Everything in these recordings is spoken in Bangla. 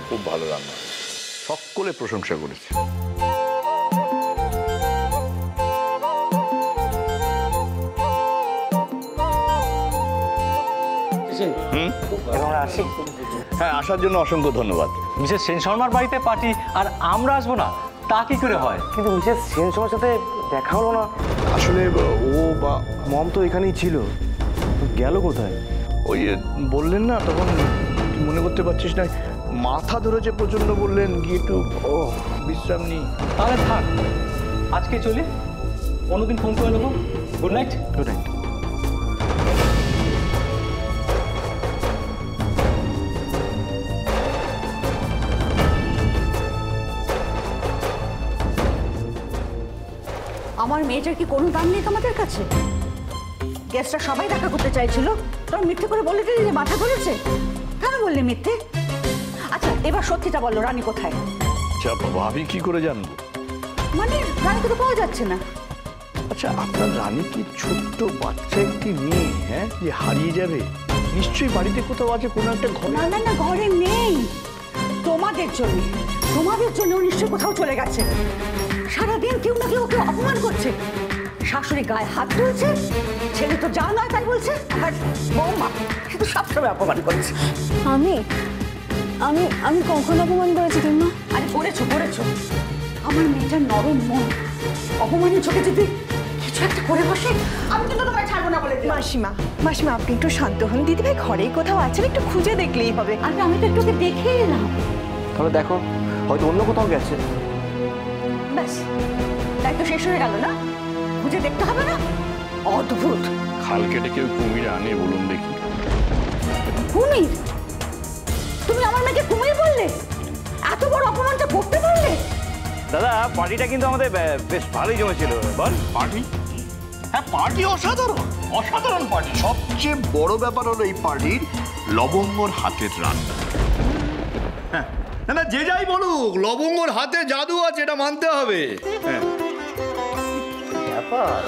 খুব ভালো রান্না, সকলে প্রশংসা করেছে। হ্যাঁ, আসার জন্য অসংখ্য ধন্যবাদ। মিসেস সেন শর্মার বাড়িতে পার্টি আর আমরা আসবো না, তা কি করে হয়? কিন্তু মিসেস সেন শর্মার সাথে দেখা হলো না। আসলে ও বা মম তো এখানেই ছিল, গেল কোথায়? ওই বললেন না তখন, মনে করতে পারছিস না, মাথা ধরেছে প্রচন্ড, বললেন গিয়ে একটু বিশ্রাম নি। তাহলে থাক, আজকে চলি, অন্যদিন ফোন করে নেবো। Good night. Good night. আমার মেয়েটার কি কোনো দাম নেই তোমাদের কাছে? গেস্টরা সবাই দেখা করতে চাইছিল, তোমরা মিথ্যে করে বলে দিলে যে মাথা ধরেছে। কেন বললে মিথ্যে? আচ্ছা এবার সত্যিটা বলো, রানী কোথায়? আচ্ছা ভাবি কি করে জানবো? মানে রানীকে তো পাওয়া যাচ্ছে না। আচ্ছা আপনার রানী কি ছোট্ট বাচ্চা একটি মেয়ে, হ্যাঁ, যে হারিয়ে যাবে? নিশ্চয়ই বাড়িতে কোথাও আছে, কোনো একটা ঘরে। না না না, ঘরে নেই। তোমাদের জন্য ও নিশ্চয়ই কোথাও চলে গেছে। সারাদিন কেউ না কেউ ওকে অপমান করছে, শাশুড়ি গায়ে হাত তুলছে, ছেলে তো যা নয় তাই বলছে, আর বৌমা সে তো সবসময় অপমান করছে। আমি আমি আমি কখন অপমান করেছি তুমি? আরে করেছো। আমার মেয়েটার নরম মন অপমানের চোখে যদি কিছু একটা করে বসে, আমি কিন্তু তোমায় ছাড়বো না বলে দিলাম। মাসিমা আপনি একটু শান্ত হন। দিদিভাই ঘরেই কোথাও আছেন, একটু খুঁজে দেখলেই হবে। আরে আমি তো একটু ওকে দেখেই এলাম। তাহলে দেখো, হয়তো অন্য কোথাও গেছে। ব্যাস, তাই তো শেষ হয়ে গেল না? খুঁজে দেখতে হবে না? অদ্ভুত। খাল কেটে কেউ কুমির আনে বলুন দেখি? কুমির? তুমি আমার মেয়েকে কুমির বললে? এত বড় অপমানটা করতে পারলে? দাদা পার্টিটা কিন্তু আমাদের বেশ ভালোই জমেছিল। বল পার্টি? হ্যাঁ পার্টি অসাধারণ পার্টি। সবচেয়ে বড় ব্যাপার হলো এই পার্টির লবঙ্গর হাতের রান্না। হ্যাঁ না, যে যাই বলুক, লবঙ্গর হাতে জাদু আছে, এটা মানতে হবে। হ্যাঁ ব্যাপার,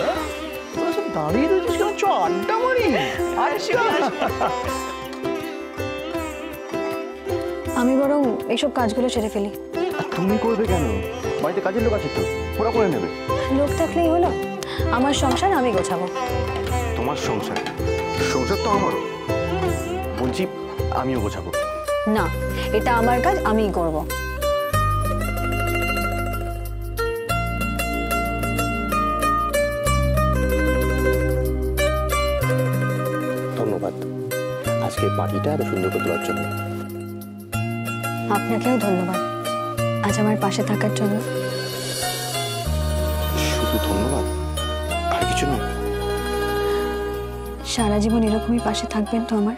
দাঁড়িয়ে রয়েছিস কেন? চ আড্ডা মারি। আমি বরং এইসব কাজগুলো সেরে ফেলি। তুমি করবে কেন? বাড়িতে কাজের লোক আছে তো, ওরা করে নেবে। লোক থাকলেই হলো? আমার সংসার আমি গোছাবো। তোমার সংসার? সংসার তো আমারও। বলছি আমিও গোছাবো। না, এটা আমার কাজ, আমিই করব। ধন্যবাদ আজকে পার্টিটা এত সুন্দর করে দেওয়ার জন্য। আপনাকেও ধন্যবাদ আজ আমার পাশে থাকার জন্য। শুধু ধন্যবাদ, আর কিছু না? সারা জীবন এরকমই পাশে থাকবেন তো আমার?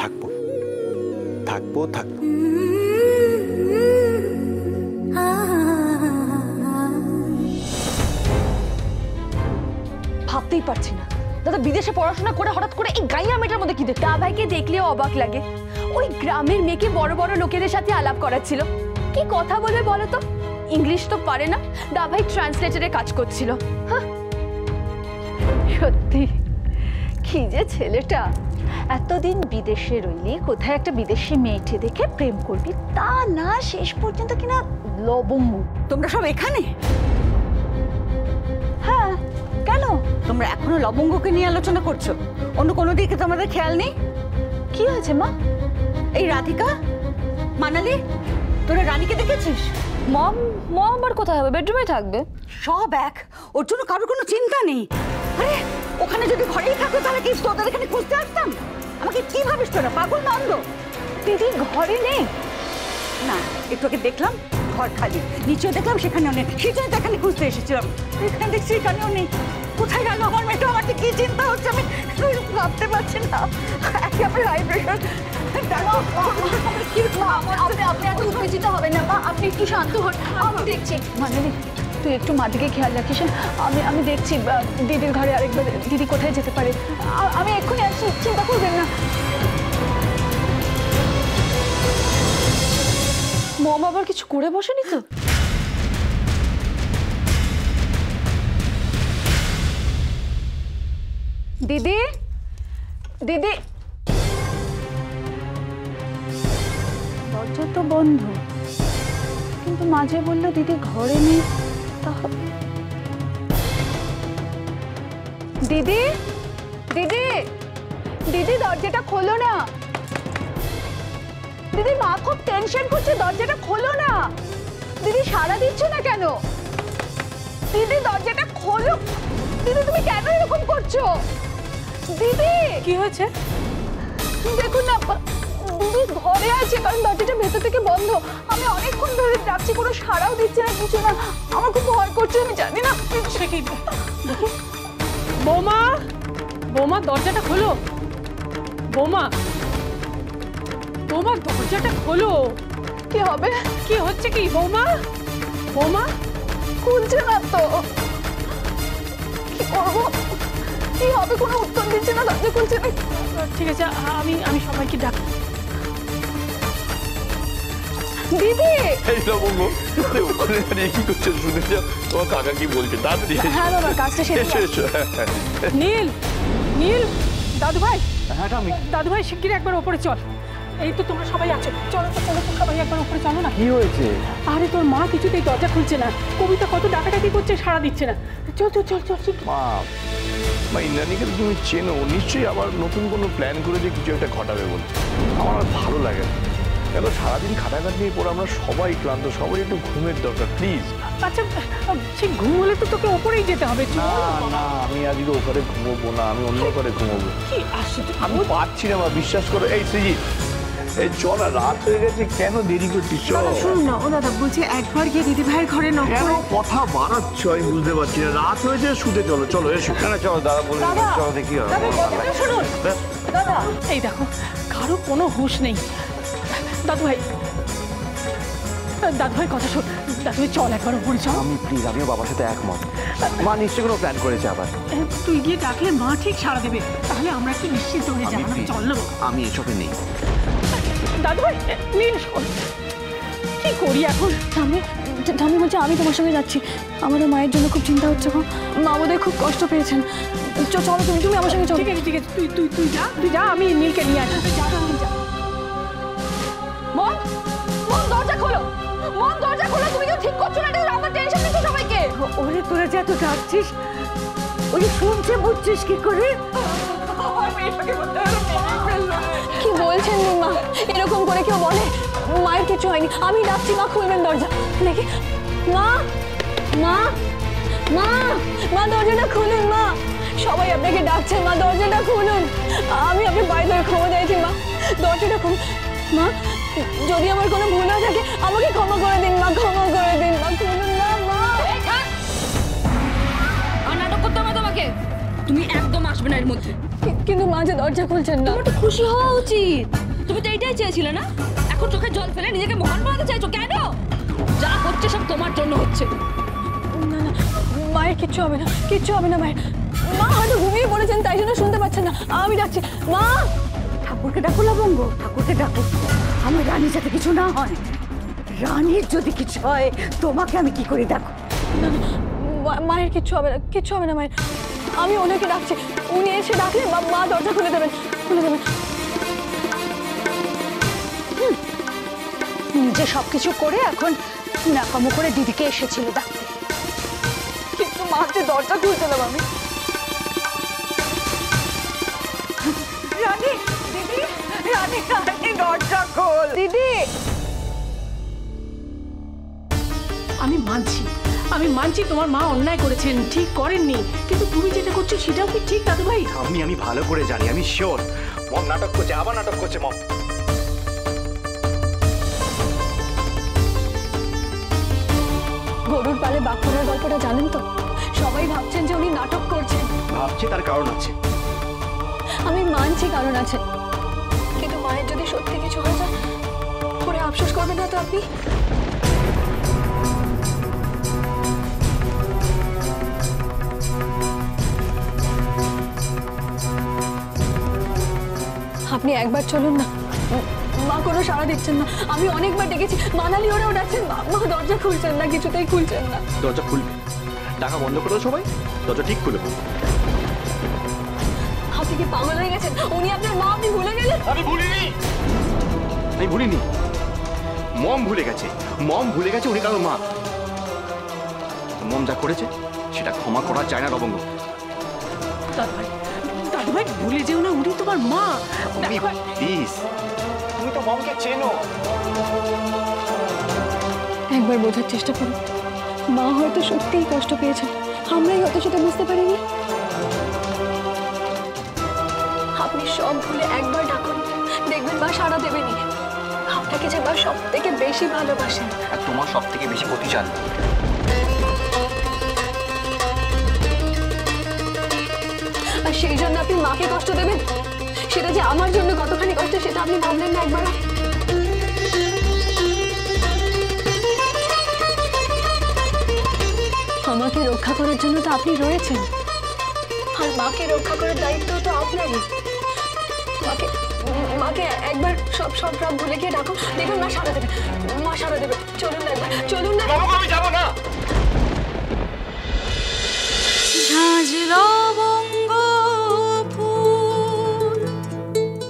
থাকবো থাকবো থাকবো। ভাবতেই পারছি না দাদা বিদেশে পড়াশোনা করে হঠাৎ করে এই গাইয়া মেয়েটার মধ্যে কি দেখতে? দাভাইকে দেখলেও অবাক লাগে। ওই গ্রামের মেয়েকে বড় বড় লোকেদের সাথে আলাপ করাচ্ছিল। কি কথা বলবে বলো তো? ইংলিশ তো পারে না, দাভাই ট্রান্সলেটরে কাজ করছিল। সত্যি কি যে ছেলেটা, এতদিন বিদেশে রইলি, কোথায় একটা বিদেশি মেয়েটি দেখে প্রেম করবি, তা না শেষ পর্যন্ত কিনা লবঙ্গ। তোমরা সব এখানে? হ্যাঁ, কেন তোমরা এখনো লবঙ্গকে নিয়ে আলোচনা করছো? অন্য কোনো দিকে তোমাদের খেয়াল নেই? কি হয়েছে মা? এই রাধিকা, মানালি, তোরা রানীকে দেখেছিস? মম আর কোথায় হবে? বেডরুমে থাকবে। সব এক, ওর জন্য কারোর কোনো চিন্তা নেই। আরে ওখানে যদি ঘরেই থাকতো তাহলে কি তোদের এখানে খুঁজতে আসতাম? আমাকে কি ভাবিস তোরা, পাগল না অন্ধ? দিদি ঘরে নেই না, একটু আগে দেখলাম ঘর খালি, নিচেও দেখলাম সেখানেও নেই, সেই জন্য এখানে খুঁজতে এসেছিলাম। এখানে দেখছি এখানেও নেই। কোথায় গেল আমার মেয়েটা? আমার কি চিন্তা হচ্ছে, আমি ভাবতে পারছি না। একে আমার হাই প্রেশার। আপনি এত উত্তেজিত হবেন না মা, আপনি একটু শান্ত হন, আমি দেখছি। মানালি তুই একটু মার দিকে খেয়াল রাখিস। আমি দেখছি দিদির ঘরে আরেকবার, দিদি কোথায় যেতে পারে। আমি এক্ষুনি আসছি, চিন্তা করবেন না। মম আবার কিছু করে বসেনি তো? দিদি, দিদি, দরজা তো বন্ধ, কিন্তু মাঝে বললো দিদি ঘরে নেই। দিদি দিদি দিদি দরজাটা খোলো না। দিদি মা খুব টেনশন করছে, দরজাটা খোলো না। দিদি সাড়া দিচ্ছ না কেন? দিদি দরজাটা খোলো। দিদি তুমি কেন এরকম করছো? দিদি কি হয়েছে? দেখুন না, দিদি ঘরে আছে, কারণ দরজাটা ভেতর থেকে বন্ধ। আমি অনেকক্ষণ ধরে ডাকছি, কোনো সাড়াও দিচ্ছে না, কিছু না। আমার খুব ভয় করছে, আমি জানি না। সে কি? বৌমা, বৌমা দরজাটা খোলো। বৌমা, বৌমা দরজাটা খোলো। কি হবে? কি হচ্ছে কি বৌমা? বৌমা খুলছে না তো, কি করবো? কি হবে? কোনো উত্তর দিচ্ছে না, দরজা খুলছে না। ঠিক আছে, আমি সবাইকে ডাক। দিদি এই লবঙ্গ, আরে ওখানে দাঁড়িয়ে কি করছো? শুনে যাও তোমার কাকা কি বলছে। তাড়াতাড়ি হ্যাঁ বাবা, কাজটা সেরে এসো এসো। নীল, নীল, দাদু ভাই, হ্যাঁ আমি দাদু ভাই শিগগির একবার ওপরে চল। এই তো তোমরা সবাই আছো, চলো তো, চলো তো সবাই একবার ওপরে চলো না। কি হয়েছে? আরে তোর মা কিছুতেই দরজা খুলছে না, কবিতা কত ডাকাডাকি করছে, সাড়া দিচ্ছে না। চল চল চল চল চল। মা ইন্দ্রাণীকে তো তুমি চেনো, নিশ্চয়ই আবার নতুন কোনো প্ল্যান করে যে কিছু একটা ঘটাবে বলে। আমার আর ভালো লাগে না, এত সারাদিন খাটাখাটনি পরে আমরা সবাই ক্লান্ত, সবাই একটু ঘুমের দরকার প্লিজ। আচ্ছা সে ঘুম হলে তো তোকে ওপরেই যেতে হবে। না না, আমি আজকে ওখানে ঘুমোবো না, আমি অন্য ঘরে ঘুমোবো। কি আশ্চর্য! আমি পারছি না মা, বিশ্বাস করো। এই সৃজিত, এই চল না, রাত হয়ে গেছে, কেন দেরি করছিস? চল। শুনুন না, ও দাদা বলছি একবার গিয়ে দিদি ভাইয়ের ঘরে নক কেন করে। কথা বাড়াচ্ছ আমি বুঝতে পারছি না। রাত হয়েছে, শুতে চলো। চলো এসো। না চলো, দাদা বলে চলো, দেখি হবে। শুনুন দাদা, এই দেখো কারো কোনো হুঁশ নেই। দাদু ভাই, দাদু ভাই কথা শোন, দাদু ভাই চল একবার উপরে চল। আমি প্লিজ, আমিও বাবার সাথে একমত। মা নিশ্চয়ই কোনো প্ল্যান করেছে আবার। তুই গিয়ে ডাকলে মা ঠিক সাড়া দেবে, তাহলে আমরা কি নিশ্চিত হয়ে যাবো না? চল না আমি এসবে নেই। দাদু ভাই, নীল শোন, কি করি এখন? ঠাম্মি বলছে আমি তোমার সঙ্গে যাচ্ছি। আমাদের মায়ের জন্য খুব চিন্তা হচ্ছে গো, মা বোধহয় খুব কষ্ট পেয়েছেন। চলো তুমি, তুমি আমার সঙ্গে চলো। ঠিক আছে ঠিক আছে, তুই যা, আমি নীলকে নিয়ে আসবো। তুই যা, তুই যা। মন, মন দরজা খোলো। মন দরজা খোলো, তুমি কেউ ঠিক করছো না, এটা আমার টেনশন দিচ্ছ সবাইকে। ওরে তোরা যে এত ডাকছিস, ওই শুনছে বুঝছিস কি করে? কি বলছেন মা? এরকম করে কেউ বলে? মায়ের কিছু হয়নি, আমি ডাকছি, মা খুলবেন দরজা দেখি। মা, মা, মা, মা দরজাটা খুলুন। মা, সবাই আপনাকে ডাকছে, মা দরজাটা খুলুন। আমি আপনার পায়ে ধরে ক্ষমা চাইছি মা, দরজাটা খুলুন। মা, যদি আমার কোনো ভুল হয়ে থাকে আমাকে ক্ষমা করে দিন মা, ক্ষমা করে দিন মা, খুলুন না মা। নাটক করতে হবে তোমাকে, তুমি একদম আসবে না এর মধ্যে। কিন্তু মা যে দরজা খুলছেন না। তোমার তো খুশি হওয়া উচিত, তুমি তো এইটাই চেয়েছিলে না? এখন চোখে জল ফেলে নিজেকে মহান বানাতে চাইছো কেন? যা হচ্ছে সব তোমার জন্য হচ্ছে। না না, মায়ের কিচ্ছু হবে না, কিচ্ছু হবে না মায়ের। মা হয়তো ঘুমিয়ে পড়েছেন, তাই জন্য শুনতে পাচ্ছেন না। আমি ডাকছি মা। ঠাকুরকে ডাকো লবঙ্গ, ঠাকুরকে ডাকো। আমার রানীর সাথে কিছু না হয়। রানীর যদি কিছু হয় তোমাকে আমি কি করে ডাকো? মায়ের কিচ্ছু হবে না, কিচ্ছু হবে না মায়ের। আমি ওনাকে ডাকছি, উনি এসে ডাকলে মা দরজা খুলে দেবেন, খুলে দেবেন। নিজে সবকিছু করে এখন নাকামো করে দিদিকে এসেছিল ডাকতে। কিন্তু মা যে দরজা খুলতে দেব আমি। রানী, দিদি, রানী, রানী দরজা খোল। দিদি, আমি মানছি তোমার মা অন্যায় করেছেন, ঠিক করেননি, কিন্তু তুমি যেটা করছো সেটাও কি ঠিক দাদু ভাই? আমি ভালো করে জানি, আমি শিওর মম নাটক করছে, আবার নাটক করছে মম। গরুর পালে বাঁকুড়ার গল্পটা জানেন তো? সবাই ভাবছেন যে উনি নাটক করছেন। ভাবছি তার কারণ আছে। আমি মানছি কারণ আছে, কিন্তু মায়ের যদি সত্যি কিছু হয়ে যায় পরে আফসোস করবেন না তো আপনি? আপনি একবার চলুন না, মা কোনো সাড়া দিচ্ছেন না। আমি অনেকবার ডেকেছি, মানালি ওরাও ডাকছেন, মা দরজা খুলছেন না, কিছুতেই খুলছেন না। দরজা খুলবে, টাকা বন্ধ করে দাও সবাই, দরজা ঠিক খুলবে। আপনি কি পাগল হয়ে গেছেন? উনি আপনার মা, আপনি ভুলে গেলেন? আমি ভুলিনি, মম ভুলে গেছে, মম ভুলে গেছে উনি কারোর মা। মম যা করেছে সেটা ক্ষমা করা যায় না লবঙ্গ। দাদুভাই ভুলে যেও না, উনি তোমার মা। প্লিজ, তুমি তো মমকে চেনো। একবার বোঝার চেষ্টা করুন, মা হয়তো সত্যিই কষ্ট পেয়েছে, আমরাই হয়তো সেটা বুঝতে পারিনি। আপনি সব ভুলে একবার ডাকুন, দেখবেন মা সাড়া দেবেনি। আপনাকে যে মা সব থেকে বেশি ভালোবাসেন, আর তোমার সব থেকে বেশি ক্ষতি চান। আর সেই জন্য আপনি মাকে কষ্ট দেবেন? সেটা যে আমার জন্য কতখানি কষ্ট সেটা আপনি ভাবলেন না একবার? আমাকে রক্ষা করার জন্য তো আপনি রয়েছেন, আর মাকে রক্ষা করার দায়িত্ব তো আপনারই। মাকে মাকে একবার সব সব ভুলে গিয়ে ডাকো, দেখুন মা সাড়া দেবে, মা সাড়া দেবে। চলুন না একবার, চলুন না। আমি যাবো না।